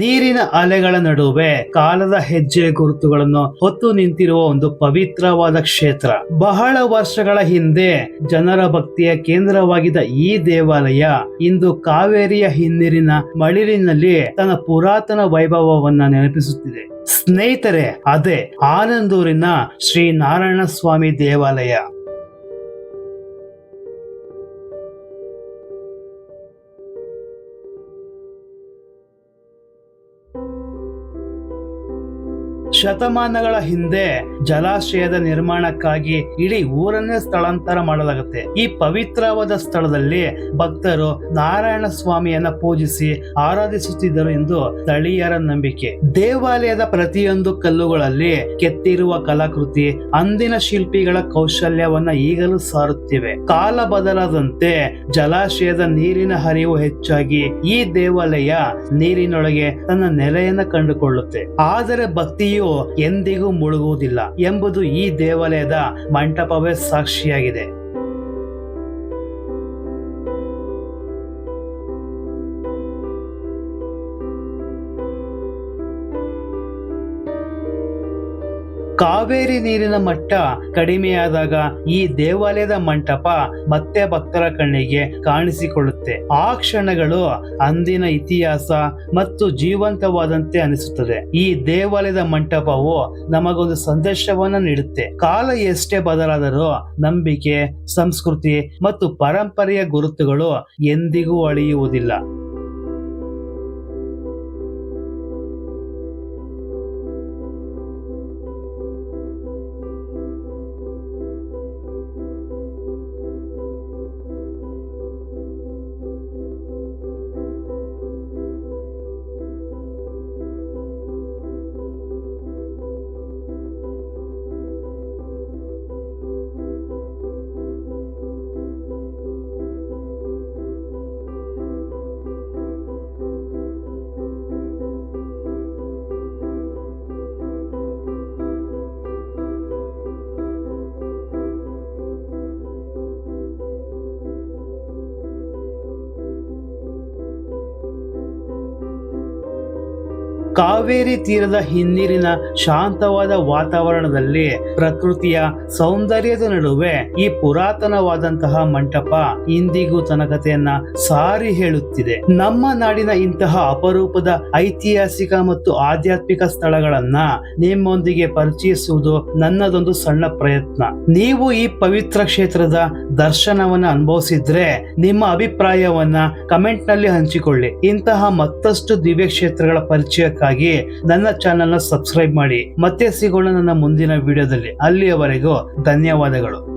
ನೀರಿನ ಅಲೆಗಳ ನಡುವೆ ಕಾಲದ ಹೆಜ್ಜೆ ಗುರುತುಗಳನ್ನು ಹೊತ್ತು ನಿಂತಿರುವ ಒಂದು ಪವಿತ್ರವಾದ ಕ್ಷೇತ್ರ. ಬಹಳ ವರ್ಷಗಳ ಹಿಂದೆ ಜನರ ಭಕ್ತಿಯ ಕೇಂದ್ರವಾಗಿದ್ದ ಈ ದೇವಾಲಯ ಇಂದು ಕಾವೇರಿಯ ಹಿನ್ನೀರಿನ ಮಡಿಲಿನಲ್ಲಿ ತನ್ನ ಪುರಾತನ ವೈಭವವನ್ನ ನೆನಪಿಸುತ್ತಿದೆ. ಸ್ನೇಹಿತರೆ, ಅದೇ ಆನಂದೂರಿನ ಶ್ರೀ ನಾರಾಯಣ ಸ್ವಾಮಿ ದೇವಾಲಯ. ಶತಮಾನಗಳ ಹಿಂದೆ ಜಲಾಶಯದ ನಿರ್ಮಾಣಕ್ಕಾಗಿ ಇಡೀ ಊರನ್ನೇ ಸ್ಥಳಾಂತರ ಮಾಡಲಾಗುತ್ತೆ. ಈ ಪವಿತ್ರವಾದ ಸ್ಥಳದಲ್ಲಿ ಭಕ್ತರು ನಾರಾಯಣ ಸ್ವಾಮಿಯನ್ನ ಪೂಜಿಸಿ ಆರಾಧಿಸುತ್ತಿದ್ದರು ಎಂದು ಸ್ಥಳೀಯರ ನಂಬಿಕೆ. ದೇವಾಲಯದ ಪ್ರತಿಯೊಂದು ಕಲ್ಲುಗಳಲ್ಲಿ ಕೆತ್ತಿರುವ ಕಲಾಕೃತಿ ಅಂದಿನ ಶಿಲ್ಪಿಗಳ ಕೌಶಲ್ಯವನ್ನ ಈಗಲೂ ಸಾರುತ್ತಿವೆ. ಕಾಲ ಬದಲಾದಂತೆ ಜಲಾಶಯದ ನೀರಿನ ಹರಿವು ಹೆಚ್ಚಾಗಿ ಈ ದೇವಾಲಯ ನೀರಿನೊಳಗೆ ತನ್ನ ನೆಲೆಯನ್ನ ಕಂಡುಕೊಳ್ಳುತ್ತೆ. ಆದರೆ ಭಕ್ತಿಯು ಎಂದಿಗೂ ಮುಳುಗುವುದಿಲ್ಲ ಎಂಬುದು ಈ ದೇವಾಲಯದ ಮಂಟಪವೇ ಸಾಕ್ಷಿಯಾಗಿದೆ. ಕಾವೇರಿ ನೀರಿನ ಮಟ್ಟ ಕಡಿಮೆಯಾದಾಗ ಈ ದೇವಾಲಯದ ಮಂಟಪ ಮತ್ತೆ ಭಕ್ತರ ಕಣ್ಣಿಗೆ ಕಾಣಿಸಿಕೊಳ್ಳುತ್ತೆ. ಆ ಕ್ಷಣಗಳು ಅಂದಿನ ಇತಿಹಾಸ ಮತ್ತು ಜೀವಂತವಾದಂತೆ ಅನಿಸುತ್ತದೆ. ಈ ದೇವಾಲಯದ ಮಂಟಪವು ನಮಗೊಂದು ಸಂದೇಶವನ್ನ ನೀಡುತ್ತೆ. ಕಾಲ ಎಷ್ಟೇ ಬದಲಾದರೂ ನಂಬಿಕೆ, ಸಂಸ್ಕೃತಿ ಮತ್ತು ಪರಂಪರೆಯ ಗುರುತುಗಳು ಎಂದಿಗೂ ಅಳಿಯುವುದಿಲ್ಲ. ಕಾವೇರಿ ತೀರದ ಹಿನ್ನೀರಿನ ಶಾಂತವಾದ ವಾತಾವರಣದಲ್ಲಿ ಪ್ರಕೃತಿಯ ಸೌಂದರ್ಯದ ನಡುವೆ ಈ ಪುರಾತನವಾದಂತಹ ಮಂಟಪ ಇಂದಿಗೂ ತನ್ನ ಕಥೆಯನ್ನ ಸಾರಿ ಹೇಳುತ್ತಿದೆ. ನಮ್ಮ ನಾಡಿನ ಇಂತಹ ಅಪರೂಪದ ಐತಿಹಾಸಿಕ ಮತ್ತು ಆಧ್ಯಾತ್ಮಿಕ ಸ್ಥಳಗಳನ್ನ ನಿಮ್ಮೊಂದಿಗೆ ಪರಿಚಯಿಸುವುದು ನನ್ನದೊಂದು ಸಣ್ಣ ಪ್ರಯತ್ನ. ನೀವು ಈ ಪವಿತ್ರ ಕ್ಷೇತ್ರದ ದರ್ಶನವನ್ನ ಅನುಭವಿಸಿದ್ರೆ ನಿಮ್ಮ ಅಭಿಪ್ರಾಯವನ್ನ ಕಮೆಂಟ್ ನಲ್ಲಿ ಹಂಚಿಕೊಳ್ಳಿ. ಇಂತಹ ಮತ್ತಷ್ಟು ದಿವ್ಯ ಕ್ಷೇತ್ರಗಳ ಪರಿಚಯಕ್ಕಾಗಿ ನನ್ನ ಚಾನೆಲ್ ನ ಸಬ್ಸ್ಕ್ರೈಬ್ ಮಾಡಿ. ಮತ್ತೆ ಸಿಗೋಣ ನನ್ನ ಮುಂದಿನ ವಿಡಿಯೋದಲ್ಲಿ. ಅಲ್ಲಿಯವರೆಗೂ ಧನ್ಯವಾದಗಳು.